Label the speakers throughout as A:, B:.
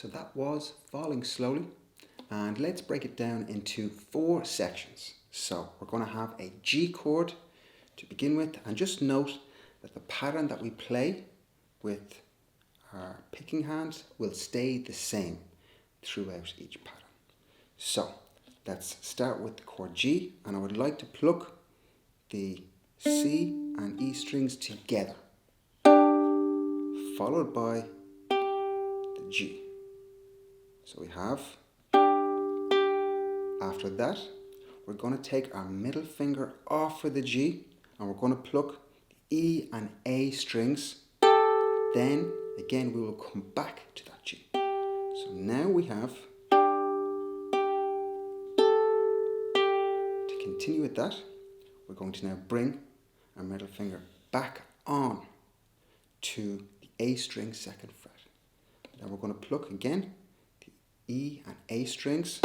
A: So that was Falling Slowly, and let's break it down into 4 sections. So we're going to have a G chord to begin with, and just note that the pattern that we play with our picking hand will stay the same throughout each pattern. So let's start with the chord G, and I would like to pluck the C and E strings together, followed by the G. So we have, after that, we're going to take our middle finger off for the G, and we're going to pluck the E and A strings. Then again we will come back to that G. So now we have, to continue with that, we're going to now bring our middle finger back on to the A string 2nd fret. Then we're going to pluck again the E and A strings,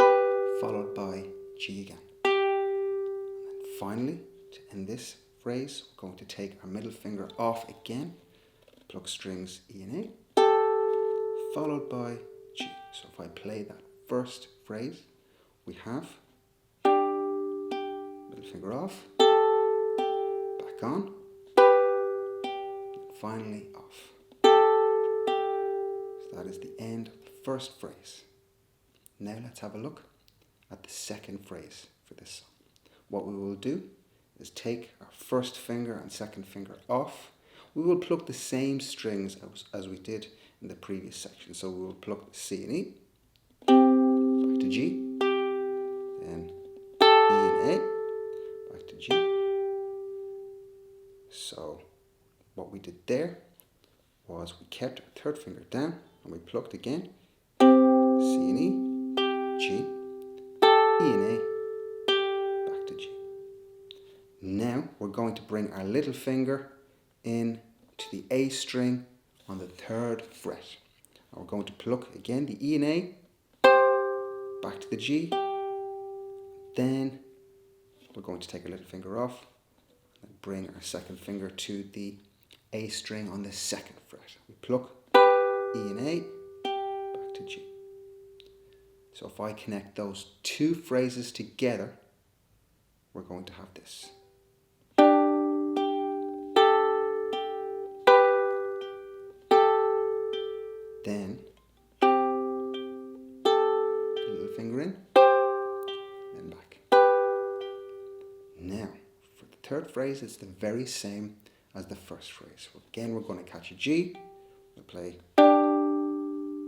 A: followed by G again. And then finally, to end this phrase, we're going to take our middle finger off again, pluck strings E and A, followed by G. So if I play that first phrase, we have middle finger off, back on, and finally off. So that is the end of the first phrase. Now let's have a look at the second phrase for this song. What we will do is take our first finger and second finger off. We will pluck the same strings as we did in the previous section. So we will pluck the C and E, back to G, then E and A, back to G. So what we did there was we kept our third finger down and we plucked again, C and E, G, E and A, back to G. Now we're going to bring our little finger in to the A string on the 3rd fret. And we're going to pluck again the E and A, back to the G. Then we're going to take our little finger off and bring our second finger to the A string on the 2nd fret. We pluck E and A, back to G. So if I connect those 2 phrases together, we're going to have this. Then little finger in, then back. Now, for the 3rd phrase, it's the very same as the first phrase. Again, we're going to catch a G. We'll play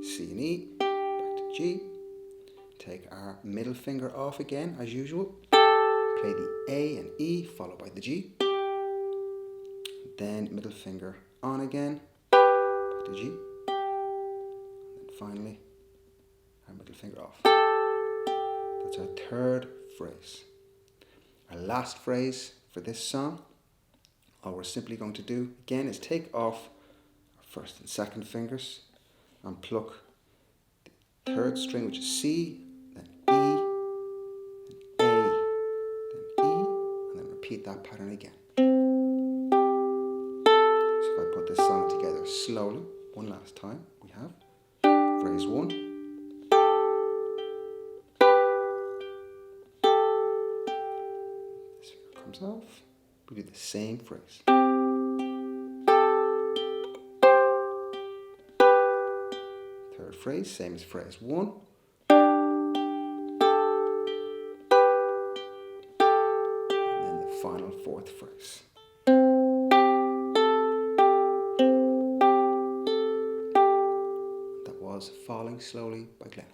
A: C and E, back to G. Take our middle finger off again, as usual. Play the A and E, followed by the G. Then middle finger on again, back to G. Finally, our middle finger off. That's our 3rd phrase. Our last phrase for this song, all we're simply going to do again is take off our 1st and 2nd fingers and pluck the 3rd string, which is C, then E, then A, then E, and then repeat that pattern again. So if I put this song together slowly, one last time, we have phrase 1, this finger comes off, we do the same phrase. 3rd phrase, same as phrase 1. And then the final 4th phrase. Falling Slowly by Glenn.